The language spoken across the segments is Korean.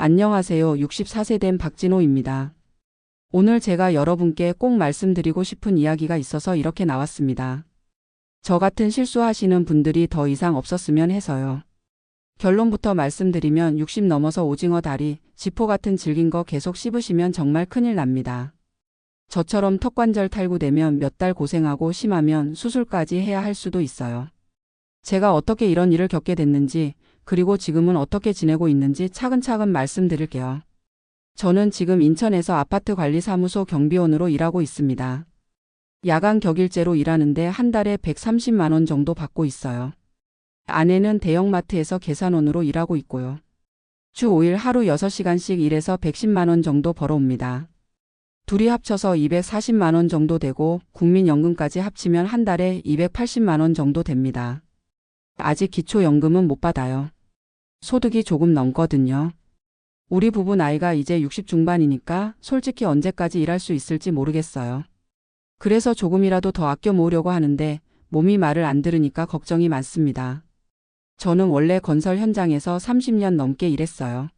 안녕하세요. 64세 된 박진호입니다. 오늘 제가 여러분께 꼭 말씀드리고 싶은 이야기가 있어서 이렇게 나왔습니다. 저 같은 실수하시는 분들이 더 이상 없었으면 해서요. 결론부터 말씀드리면 60 넘어서 오징어 다리, 지포 같은 질긴 거 계속 씹으시면 정말 큰일 납니다. 저처럼 턱관절 탈구되면 몇 달 고생하고 심하면 수술까지 해야 할 수도 있어요. 제가 어떻게 이런 일을 겪게 됐는지, 그리고 지금은 어떻게 지내고 있는지 차근차근 말씀드릴게요. 저는 지금 인천에서 아파트 관리사무소 경비원으로 일하고 있습니다. 야간 격일제로 일하는데 한 달에 130만 원 정도 받고 있어요. 아내는 대형마트에서 계산원으로 일하고 있고요. 주 5일 하루 6시간씩 일해서 110만 원 정도 벌어옵니다. 둘이 합쳐서 240만 원 정도 되고 국민연금까지 합치면 한 달에 280만 원 정도 됩니다. 아직 기초연금은 못 받아요. 소득이 조금 넘거든요. 우리 부부 나이가 이제 60 중반이니까 솔직히 언제까지 일할 수 있을지 모르겠어요. 그래서 조금이라도 더 아껴 모으려고 하는데 몸이 말을 안 들으니까 걱정이 많습니다. 저는 원래 건설 현장에서 30년 넘게 일했어요.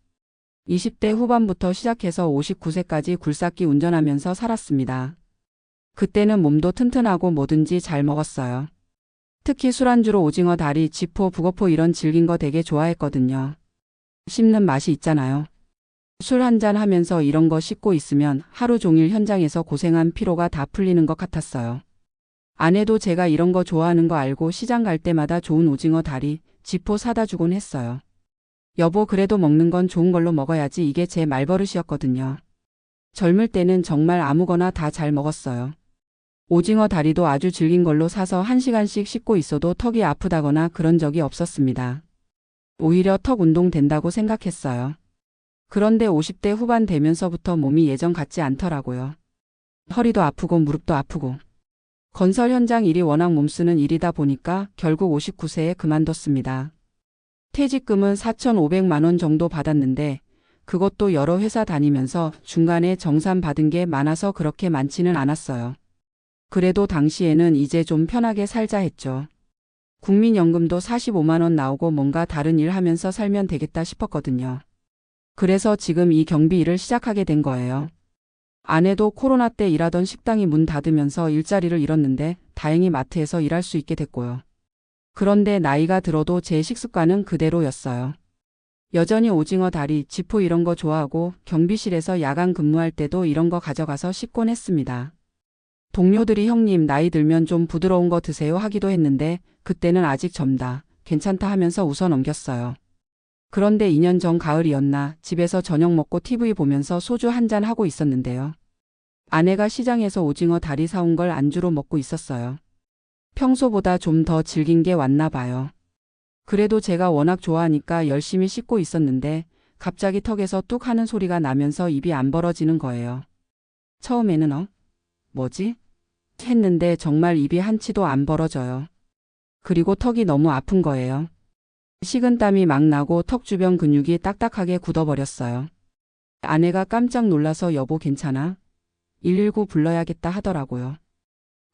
20대 후반부터 시작해서 59세까지 굴삭기 운전하면서 살았습니다. 그때는 몸도 튼튼하고 뭐든지 잘 먹었어요. 특히 술안주로 오징어 다리, 지포, 북어포 이런 질긴 거 되게 좋아했거든요. 씹는 맛이 있잖아요. 술 한잔 하면서 이런 거 씹고 있으면 하루 종일 현장에서 고생한 피로가 다 풀리는 것 같았어요. 아내도 제가 이런 거 좋아하는 거 알고 시장 갈 때마다 좋은 오징어 다리, 지포 사다 주곤 했어요. 여보, 그래도 먹는 건 좋은 걸로 먹어야지, 이게 제 말버릇이었거든요. 젊을 때는 정말 아무거나 다 잘 먹었어요. 오징어 다리도 아주 질긴 걸로 사서 1시간씩 씹고 있어도 턱이 아프다거나 그런 적이 없었습니다. 오히려 턱 운동 된다고 생각했어요. 그런데 50대 후반 되면서부터 몸이 예전 같지 않더라고요. 허리도 아프고 무릎도 아프고. 건설 현장 일이 워낙 몸쓰는 일이다 보니까 결국 59세에 그만뒀습니다. 퇴직금은 4,500만 원 정도 받았는데 그것도 여러 회사 다니면서 중간에 정산 받은 게 많아서 그렇게 많지는 않았어요. 그래도 당시에는 이제 좀 편하게 살자 했죠. 국민연금도 45만 원 나오고 뭔가 다른 일 하면서 살면 되겠다 싶었거든요. 그래서 지금 이 경비 일을 시작하게 된 거예요. 아내도 코로나 때 일하던 식당이 문 닫으면서 일자리를 잃었는데 다행히 마트에서 일할 수 있게 됐고요. 그런데 나이가 들어도 제 식습관은 그대로였어요. 여전히 오징어 다리, 지포 이런 거 좋아하고 경비실에서 야간 근무할 때도 이런 거 가져가서 씹곤 했습니다. 동료들이 형님 나이 들면 좀 부드러운 거 드세요 하기도 했는데 그때는 아직 젊다, 괜찮다 하면서 웃어 넘겼어요. 그런데 2년 전 가을이었나 집에서 저녁 먹고 TV 보면서 소주 한잔 하고 있었는데요. 아내가 시장에서 오징어 다리 사온 걸 안주로 먹고 있었어요. 평소보다 좀 더 질긴 게 왔나 봐요. 그래도 제가 워낙 좋아하니까 열심히 씹고 있었는데 갑자기 턱에서 뚝 하는 소리가 나면서 입이 안 벌어지는 거예요. 처음에는 뭐지? 했는데 정말 입이 한치도 안 벌어져요. 그리고 턱이 너무 아픈 거예요. 식은땀이 막 나고 턱 주변 근육이 딱딱하게 굳어버렸어요. 아내가 깜짝 놀라서 여보 괜찮아? 119 불러야겠다 하더라고요.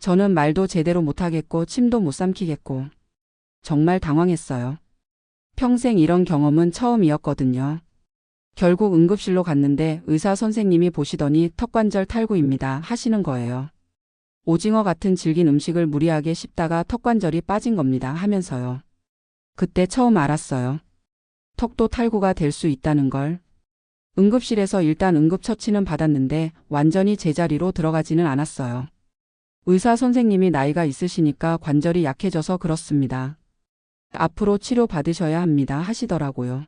저는 말도 제대로 못하겠고 침도 못 삼키겠고 정말 당황했어요. 평생 이런 경험은 처음이었거든요. 결국 응급실로 갔는데 의사 선생님이 보시더니 턱관절 탈구입니다 하시는 거예요. 오징어 같은 질긴 음식을 무리하게 씹다가 턱관절이 빠진 겁니다 하면서요. 그때 처음 알았어요. 턱도 탈구가 될 수 있다는 걸. 응급실에서 일단 응급처치는 받았는데 완전히 제자리로 들어가지는 않았어요. 의사 선생님이 나이가 있으시니까 관절이 약해져서 그렇습니다. 앞으로 치료 받으셔야 합니다 하시더라고요.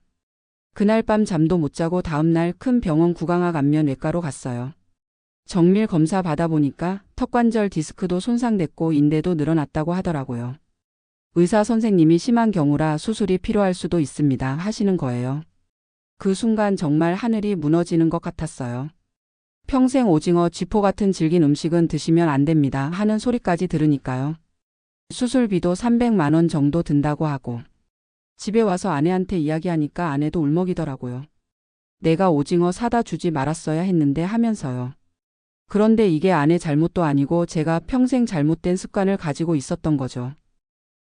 그날 밤 잠도 못 자고 다음날 큰 병원 구강암 안면외과로 갔어요. 정밀 검사 받아보니까 턱관절 디스크도 손상됐고 인대도 늘어났다고 하더라고요. 의사 선생님이 심한 경우라 수술이 필요할 수도 있습니다 하시는 거예요. 그 순간 정말 하늘이 무너지는 것 같았어요. 평생 오징어, 쥐포 같은 질긴 음식은 드시면 안 됩니다 하는 소리까지 들으니까요. 수술비도 300만 원 정도 든다고 하고 집에 와서 아내한테 이야기하니까 아내도 울먹이더라고요. 내가 오징어 사다 주지 말았어야 했는데 하면서요. 그런데 이게 아내 잘못도 아니고 제가 평생 잘못된 습관을 가지고 있었던 거죠.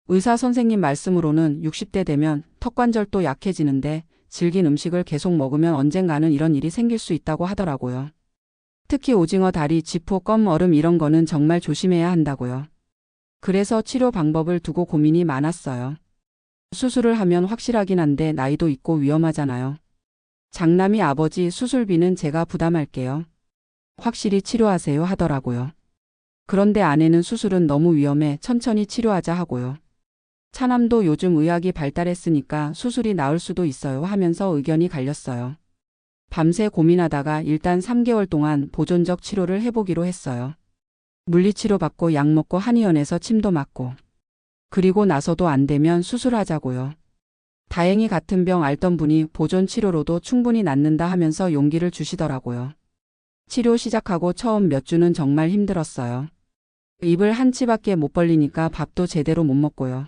의사 선생님 말씀으로는 60대 되면 턱관절도 약해지는데 질긴 음식을 계속 먹으면 언젠가는 이런 일이 생길 수 있다고 하더라고요. 특히 오징어 다리, 쥐포, 껌, 얼음 이런 거는 정말 조심해야 한다고요. 그래서 치료 방법을 두고 고민이 많았어요. 수술을 하면 확실하긴 한데 나이도 있고 위험하잖아요. 장남이 아버지 수술비는 제가 부담할게요. 확실히 치료하세요 하더라고요. 그런데 아내는 수술은 너무 위험해 천천히 치료하자 하고요. 차남도 요즘 의학이 발달했으니까 수술이 나을 수도 있어요 하면서 의견이 갈렸어요. 밤새 고민하다가 일단 3개월 동안 보존적 치료를 해보기로 했어요. 물리치료 받고 약 먹고 한의원에서 침도 맞고. 그리고 나서도 안 되면 수술하자고요. 다행히 같은 병 앓던 분이 보존 치료로도 충분히 낫는다 하면서 용기를 주시더라고요. 치료 시작하고 처음 몇 주는 정말 힘들었어요. 입을 한 치밖에 못 벌리니까 밥도 제대로 못 먹고요.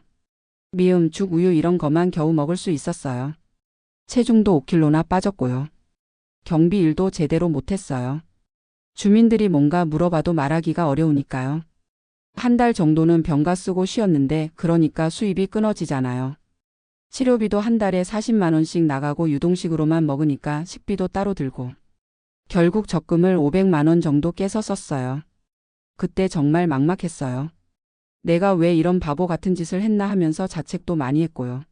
미음, 죽, 우유 이런 거만 겨우 먹을 수 있었어요. 체중도 5kg나 빠졌고요. 경비 일도 제대로 못했어요. 주민들이 뭔가 물어봐도 말하기가 어려우니까요. 한 달 정도는 병가 쓰고 쉬었는데 그러니까 수입이 끊어지잖아요. 치료비도 한 달에 40만 원씩 나가고 유동식으로만 먹으니까 식비도 따로 들고. 결국 적금을 500만 원 정도 깨서 썼어요. 그때 정말 막막했어요. 내가 왜 이런 바보 같은 짓을 했나 하면서 자책도 많이 했고요.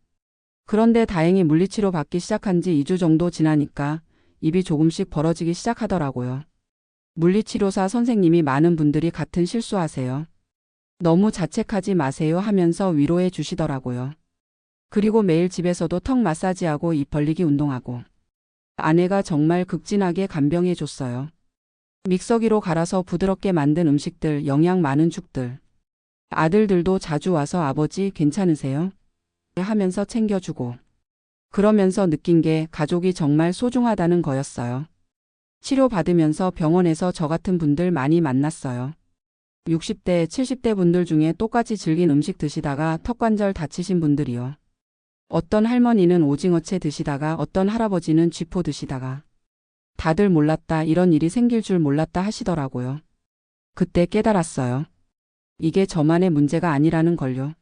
그런데 다행히 물리치료 받기 시작한 지 2주 정도 지나니까 입이 조금씩 벌어지기 시작하더라고요. 물리치료사 선생님이 많은 분들이 같은 실수하세요. 너무 자책하지 마세요 하면서 위로해 주시더라고요. 그리고 매일 집에서도 턱 마사지하고 입 벌리기 운동하고. 아내가 정말 극진하게 간병해 줬어요. 믹서기로 갈아서 부드럽게 만든 음식들, 영양 많은 죽들. 아들들도 자주 와서 아버지 괜찮으세요? 하면서 챙겨주고. 그러면서 느낀 게 가족이 정말 소중하다는 거였어요. 치료받으면서 병원에서 저 같은 분들 많이 만났어요. 60대, 70대 분들 중에 똑같이 질긴 음식 드시다가 턱관절 다치신 분들이요. 어떤 할머니는 오징어채 드시다가 어떤 할아버지는 쥐포 드시다가. 다들 몰랐다, 이런 일이 생길 줄 몰랐다 하시더라고요. 그때 깨달았어요. 이게 저만의 문제가 아니라는 걸요.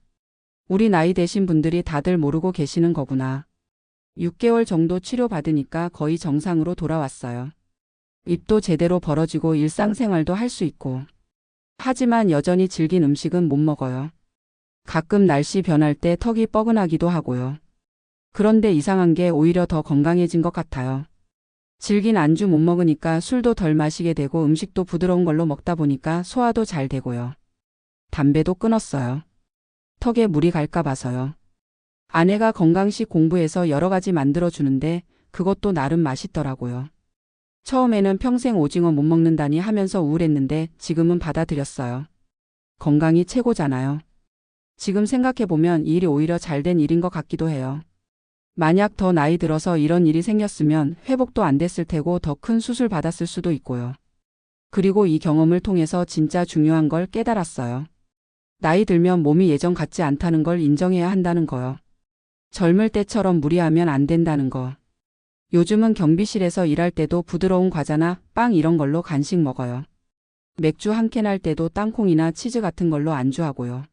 우리 나이 되신 분들이 다들 모르고 계시는 거구나. 6개월 정도 치료받으니까 거의 정상으로 돌아왔어요. 입도 제대로 벌어지고 일상생활도 할 수 있고. 하지만 여전히 질긴 음식은 못 먹어요. 가끔 날씨 변할 때 턱이 뻐근하기도 하고요. 그런데 이상한 게 오히려 더 건강해진 것 같아요. 질긴 안주 못 먹으니까 술도 덜 마시게 되고 음식도 부드러운 걸로 먹다 보니까 소화도 잘 되고요. 담배도 끊었어요. 턱에 물이 갈까 봐서요. 아내가 건강식 공부해서 여러 가지 만들어주는데 그것도 나름 맛있더라고요. 처음에는 평생 오징어 못 먹는다니 하면서 우울했는데 지금은 받아들였어요. 건강이 최고잖아요. 지금 생각해보면 이 일이 오히려 잘된 일인 것 같기도 해요. 만약 더 나이 들어서 이런 일이 생겼으면 회복도 안 됐을 테고 더 큰 수술 받았을 수도 있고요. 그리고 이 경험을 통해서 진짜 중요한 걸 깨달았어요. 나이 들면 몸이 예전 같지 않다는 걸 인정해야 한다는 거요. 젊을 때처럼 무리하면 안 된다는 거. 요즘은 경비실에서 일할 때도 부드러운 과자나 빵 이런 걸로 간식 먹어요. 맥주 한 캔 할 때도 땅콩이나 치즈 같은 걸로 안주하고요.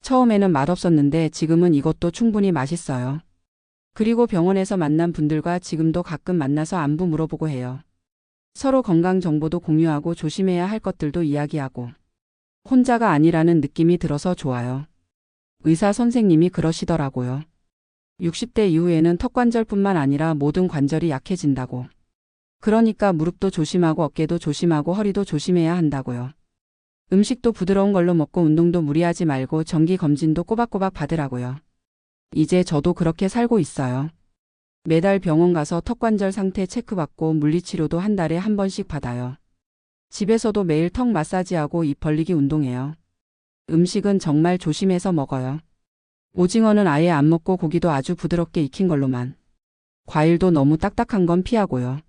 처음에는 맛없었는데 지금은 이것도 충분히 맛있어요. 그리고 병원에서 만난 분들과 지금도 가끔 만나서 안부 물어보고 해요. 서로 건강 정보도 공유하고 조심해야 할 것들도 이야기하고. 혼자가 아니라는 느낌이 들어서 좋아요. 의사 선생님이 그러시더라고요. 60대 이후에는 턱관절뿐만 아니라 모든 관절이 약해진다고. 그러니까 무릎도 조심하고 어깨도 조심하고 허리도 조심해야 한다고요. 음식도 부드러운 걸로 먹고 운동도 무리하지 말고 정기 검진도 꼬박꼬박 받으라고요. 이제 저도 그렇게 살고 있어요. 매달 병원 가서 턱관절 상태 체크받고 물리치료도 한 달에 한 번씩 받아요. 집에서도 매일 턱 마사지하고 입 벌리기 운동해요. 음식은 정말 조심해서 먹어요. 오징어는 아예 안 먹고 고기도 아주 부드럽게 익힌 걸로만. 과일도 너무 딱딱한 건 피하고요.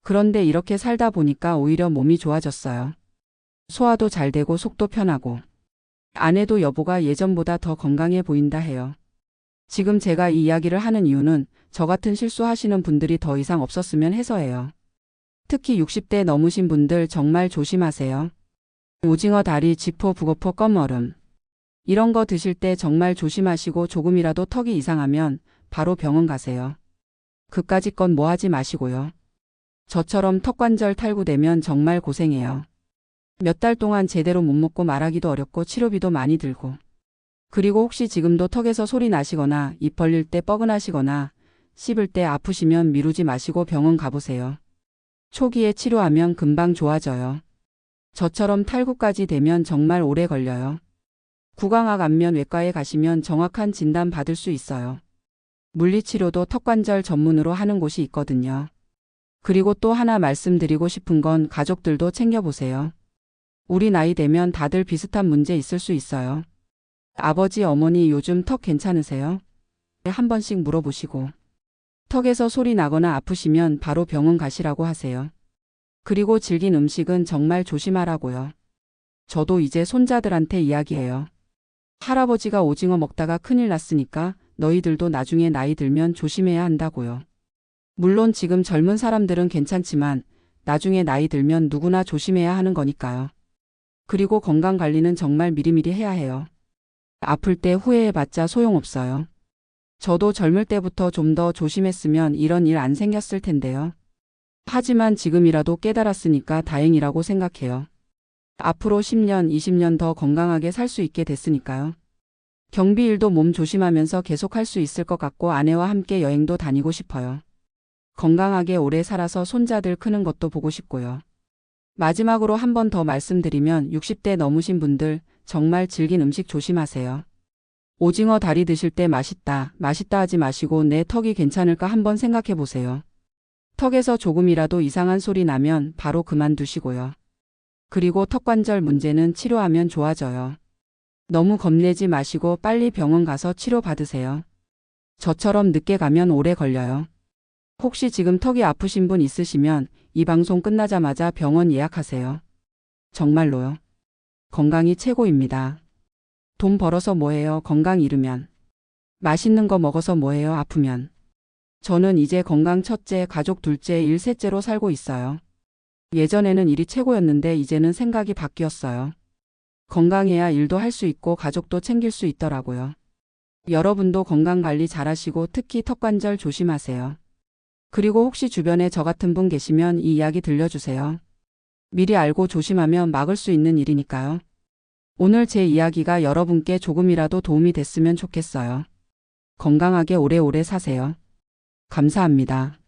그런데 이렇게 살다 보니까 오히려 몸이 좋아졌어요. 소화도 잘 되고 속도 편하고. 아내도 여보가 예전보다 더 건강해 보인다 해요. 지금 제가 이 이야기를 하는 이유는 저 같은 실수하시는 분들이 더 이상 없었으면 해서예요. 특히 60대 넘으신 분들 정말 조심하세요. 오징어 다리, 쥐포, 북어포, 껌얼음. 이런 거 드실 때 정말 조심하시고 조금이라도 턱이 이상하면 바로 병원 가세요. 그까짓 건 뭐 하지 마시고요. 저처럼 턱관절 탈구되면 정말 고생해요. 몇 달 동안 제대로 못 먹고 말하기도 어렵고 치료비도 많이 들고. 그리고 혹시 지금도 턱에서 소리 나시거나 입 벌릴 때 뻐근하시거나 씹을 때 아프시면 미루지 마시고 병원 가보세요. 초기에 치료하면 금방 좋아져요. 저처럼 탈구까지 되면 정말 오래 걸려요. 구강학 안면외과에 가시면 정확한 진단 받을 수 있어요. 물리치료도 턱관절 전문으로 하는 곳이 있거든요. 그리고 또 하나 말씀드리고 싶은 건 가족들도 챙겨보세요. 우리 나이 되면 다들 비슷한 문제 있을 수 있어요. 아버지, 어머니 요즘 턱 괜찮으세요? 한 번씩 물어보시고. 턱에서 소리 나거나 아프시면 바로 병원 가시라고 하세요. 그리고 질긴 음식은 정말 조심하라고요. 저도 이제 손자들한테 이야기해요. 할아버지가 오징어 먹다가 큰일 났으니까 너희들도 나중에 나이 들면 조심해야 한다고요. 물론 지금 젊은 사람들은 괜찮지만 나중에 나이 들면 누구나 조심해야 하는 거니까요. 그리고 건강관리는 정말 미리미리 해야 해요. 아플 때 후회해봤자 소용없어요. 저도 젊을 때부터 좀 더 조심했으면 이런 일 안 생겼을 텐데요. 하지만 지금이라도 깨달았으니까 다행이라고 생각해요. 앞으로 10년, 20년 더 건강하게 살 수 있게 됐으니까요. 경비 일도 몸 조심하면서 계속 할 수 있을 것 같고 아내와 함께 여행도 다니고 싶어요. 건강하게 오래 살아서 손자들 크는 것도 보고 싶고요. 마지막으로 한 번 더 말씀드리면 60대 넘으신 분들 정말 질긴 음식 조심하세요. 오징어 다리 드실 때 맛있다 하지 마시고 내 턱이 괜찮을까 한번 생각해 보세요. 턱에서 조금이라도 이상한 소리 나면 바로 그만두시고요. 그리고 턱관절 문제는 치료하면 좋아져요. 너무 겁내지 마시고 빨리 병원 가서 치료 받으세요. 저처럼 늦게 가면 오래 걸려요. 혹시 지금 턱이 아프신 분 있으시면 이 방송 끝나자마자 병원 예약하세요. 정말로요. 건강이 최고입니다. 돈 벌어서 뭐해요? 건강 잃으면. 맛있는 거 먹어서 뭐해요? 아프면. 저는 이제 건강 첫째, 가족 둘째, 일 셋째로 살고 있어요. 예전에는 일이 최고였는데 이제는 생각이 바뀌었어요. 건강해야 일도 할 수 있고 가족도 챙길 수 있더라고요. 여러분도 건강관리 잘하시고 특히 턱관절 조심하세요. 그리고 혹시 주변에 저 같은 분 계시면 이 이야기 들려주세요. 미리 알고 조심하면 막을 수 있는 일이니까요. 오늘 제 이야기가 여러분께 조금이라도 도움이 됐으면 좋겠어요. 건강하게 오래오래 사세요. 감사합니다.